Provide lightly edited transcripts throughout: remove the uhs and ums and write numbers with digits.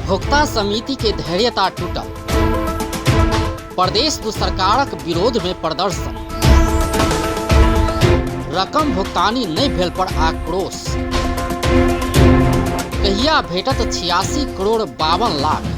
उपभोक्ता समिति के धैर्यता टूटल, प्रदेश सरकारक विरोध में प्रदर्शन, रकम भुगतानी नहीं भेल पर आक्रोश, कहिया भेटत 86 करोड़ 52 लाख।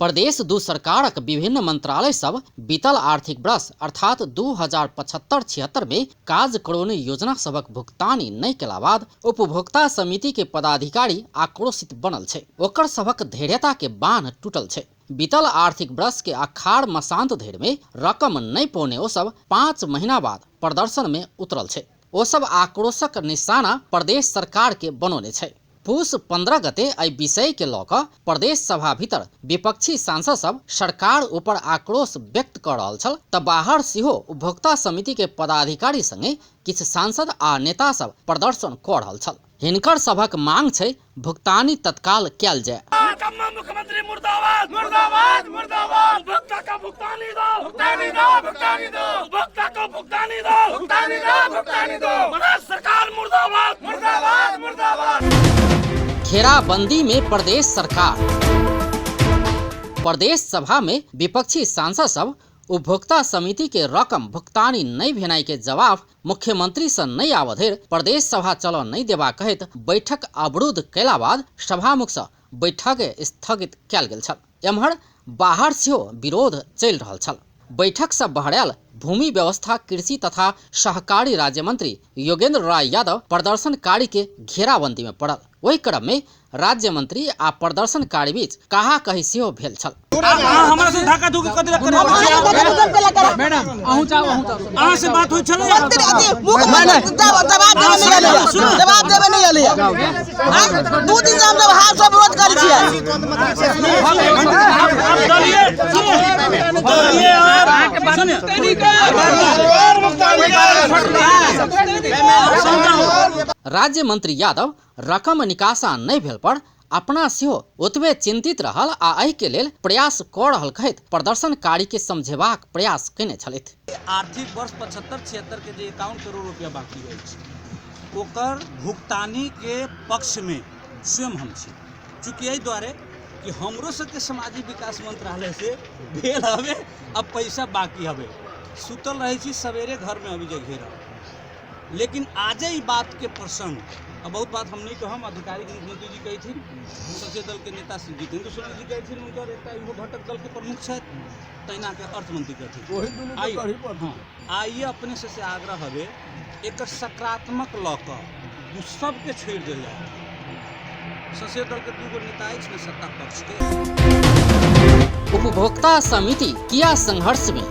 प्रदेश सरकारक विभिन्न मंत्रालय सब बीतल आर्थिक वर्ष अर्थात 2075-76 में काज करौने योजना सबक भुगतानी नहीं केला बाद उपभोक्ता समिति के पदाधिकारी आक्रोशित बनल छे। ओकर सबक धैर्यता के बांध टूटल छे। बीतल आर्थिक वर्ष के अखाड़ मसांत धरि में रकम नहीं पौने ओ सब 5 महीना बाद प्रदर्शन में उतरल छे। ओ सब आक्रोशक निशाना प्रदेश सरकार के बनौने छे। पूस 15 गते एहि विषय के लऽ कऽ प्रदेश सभा भीतर विपक्षी सांसद सब सरकार ऊपर आक्रोश व्यक्त कर रहल छल तऽ बाहर सेहो उपभोक्ता समिति के पदाधिकारी संगे किछु सांसद आ नेता सब प्रदर्शन कऽ रहल छल। हिनकर सभक मांग छै भुगतानी तत्काल कयल जाय। मुख्यमंत्री मुर्दाबाद मुर्दाबाद मुर्दाबाद, उपभोक्ता का भुगतानी दो, भुगतानी दो, भुगतानी दो, उपभोक्ता को भुगतानी दो, भुगतानी दो, भुगतानी दो, प्रदेश सरकार मुर्दाबाद मुर्दाबाद मुर्दाबाद। घेराबंदी में प्रदेश सरकार। प्रदेश सभा में विपक्षी सांसद सब उपभोक्ता समिति के रकम भुगतानी नहीं भेनाई के जवाब मुख्यमंत्री से नहीं आवधेर प्रदेश सभा चल नहीं देबा कहत बैठक अवरुद्ध कैला बाद सभामुख से बैठक स्थगित कयल गेल छल। एम्हर बाहर सेहो विरोध चलि रहल छल। बैठक से बहरायल भूमि व्यवस्था कृषि तथा सहकारी राज्य मंत्री योगेंद्र राय यादव प्रदर्शनकारी के घेराबंदी में पड़ल। वही क्रम में राज्य मंत्री आ प्रदर्शनकारी बीच कहा कही सेहो भेल छल। हमरा से धक्का धुक्की कर देलक मैडम अहाँ से बात होई छले जवाब देबे नहीं एले 2 दिन से हम जब हाथ सब विरोध करै छियै। राज्य मंत्री यादव रकम निकासा नहीं भेल पर अपना सेहो ओतबे चिंतित रहल आ एहि के लेल प्रयास कऽ रहल कहैत प्रदर्शनकारी के समझेबाक प्रयास केने छलथि। आर्थिक वर्ष 75-76 के जे 51 करोड़ रुपया बाकी अछि ओकर भुगतानी के पक्ष में स्वयं हम छी। चूँकि एहि दुआरे कि हमरो सबके सामाजिक विकास मंत्रालय से भेल हवे अब पैसा बाकी हवे सुतल रहे छी सवेरे घर में अभी जे घेरा। लेकिन आज ही बात के प्रसंग अब बहुत बात हम नहीं कहम अधिकारी मुख्यमंत्री जी कही थी संसदीय दल के नेता जितेंद्र सोरेन जी कही थी उनकर एक घटक दल के प्रमुख है तैना के अर्थ मंत्री कही आइए अपने से आग्रह हवे एक सकारात्मक लऽ सबके छोड़ दिल जाए। संसदीय दल के 2 नेता ने सत्ता पक्ष के। उपभोक्ता समिति किया संघर्ष में।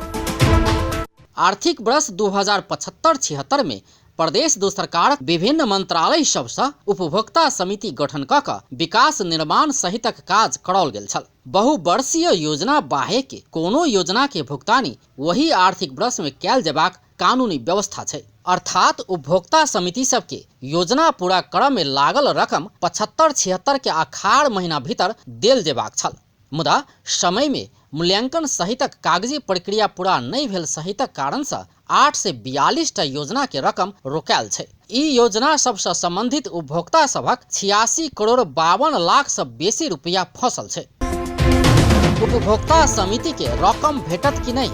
आर्थिक वर्ष 2075-76 में प्रदेश सरकार विभिन्न मंत्रालय सबसँ उपभोक्ता समिति गठन कऽ कऽ विकास निर्माण सहितक काज कराओल गेल छल। बहुवर्षीय योजना बाहे के कोनो योजना के भुगतानी वही आर्थिक वर्ष में कयल जेबाक कानूनी व्यवस्था छै। अर्थात उपभोक्ता समिति सबके योजना पूरा करऽ में लागल रकम 75-76 के अखाड़ महीना भीतर देल जेबाक छल। मुदा समय में मूल्यांकन सहितक कागजी प्रक्रिया पूरा नहीं भेल सहितक कारण से 8 से 42 टा योजना के रकम रोकायल छै। ई योजना सबसे संबंधित उपभोक्ता सबक 86 करोड़ 52 लाख से बेसी रुपया फंसल छै। उपभोक्ता समिति के रकम भेटत कि नहीं।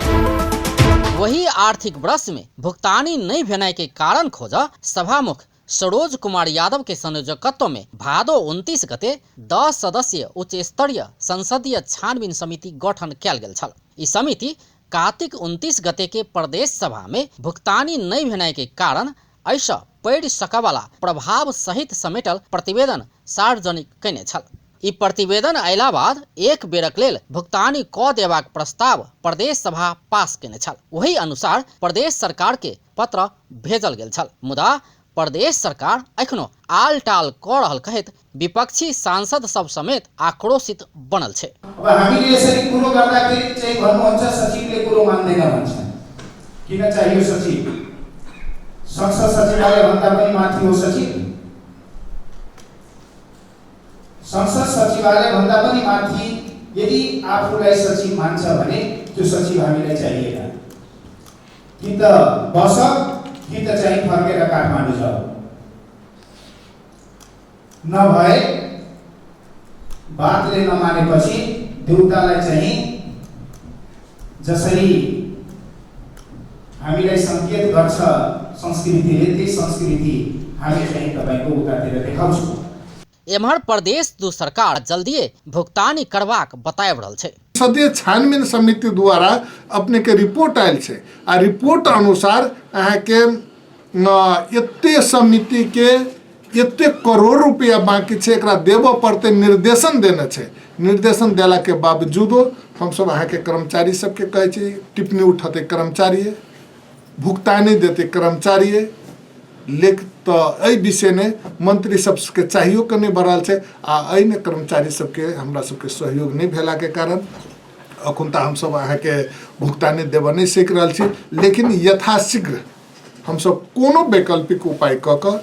वही आर्थिक वर्ष में भुगतानी नहीं भेनाई के कारण खोज सभामुख सरोज कुमार यादव के संयोजकत्व में भादो 29 गते 10 सदस्यीय उच्च स्तरीय संसदीय छानबीन समिति गठन कयल गेल छल। ई समिति कार्तिक 29 गते के प्रदेश सभा में भुगतानी नहीं भेनाई के कारण ऐसा पढ़ि सकवाला प्रभाव सहित समेटल प्रतिवेदन सार्वजनिक कयने छल। ई प्रतिवेदन अयला बाद एक बेरक लेल भुगतानी कऽ देबाक प्रस्ताव प्रदेश सभा पास केने छल। वही अनुसार प्रदेश सरकार के पत्र भेजल गेल छल। मुदा प्रदेश सरकार एखनो आल टाल कऽ रहल कहैत विपक्षी सांसद सब समेत आक्रोशित बनल छै। अब हामीले यसरी कुरो गर्दाखेरि चाहिँ भन्नुहुन्छ सचिवले कुरो मान्दैन भन्छ। किन चाहियो सचिव? संसद सचिवालय भन्दा पनि माथि हो सचिव। संसद सचिवालय भन्दा पनि माथि यदि आफूलाई सचिव मान्छ भने त्यो सचिव हामीलाई चाहिएन। कि त बस कि त चाहिँ फर्केर काठमाडौँ जाऊ। नभए बातले नमानेपछि देउतालाई चाहिँ जसरी हामीलाई सङ्केत गर्छ संस्कृतिले, त्यही संस्कृति हामी चाहिँ तपाईँको उतातिर देखाउँछौँ। एम्हर प्रदेश दू सरकार जल्दिए भुगतानी करबाक बतायब रहल छै। संसदीय छानबीन समिति द्वारा अपने के रिपोर्ट आयल छै आ रिपोर्ट अनुसार अहाँ के एते समिति के एते करोड़ रुपया बाकी छै, एकरा देबो पड़ते, निर्देशन देने छै। निर्देशन देला के बावजूदो हम सब अहाँ के कर्मचारी सबके कहै छी टिप्पणी उठते कर्मचारी, भुगतानी देते कर्मचारी, लेख तो एहि विषय ने मंत्री सबके चाहियो के नहीं बढ़ल छै आ एहिमे कर्मचारी सबके हमरा सबके सहयोग नहीं भेला के कारण अखन तक हम सब अहाँ के भुगतानी देबऽ नहीं सीख रहल छी। लेकिन यथाशीघ्र हम सब कोनो वैकल्पिक उपाय क के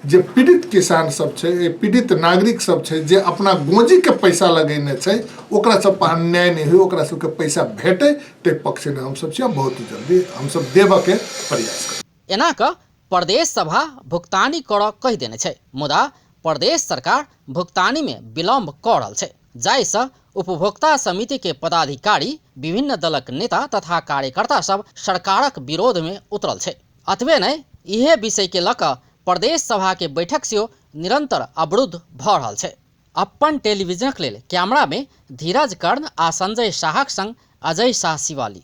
जे पीड़ित किसान सब छै, पीड़ित नागरिक सब छै, जे अपना गोजी के पैसा लगेने छै, ओकरा सब पर अन्याय नहीं हुई, ओकरा सबके पैसा भेटे, ते पक्ष में हम सब छी बहुत जल्दी हम सब देबऽ के प्रयास करब। एना क प्रदेश सभा भुगतानी कर कहि देने छै, मुदा प्रदेश सरकार भुगतानी में विलम्ब क रहल छै, जाहिसँ उपभोक्ता समिति के पदाधिकारी, विभिन्न दलक नेता तथा कार्यकर्ता सब सरकारक विरोध में उतरल छै। अतबे नहीं, इहे विषय के लऽ कऽ प्रदेश सभा के बैठक सेहो निरंतर अवरुद्ध भऽ रहल छै। अपन टेलीविजनक लेल कैमरा में धीरज कर्ण आ संजय शाहक संग अजय शाह शिवाली।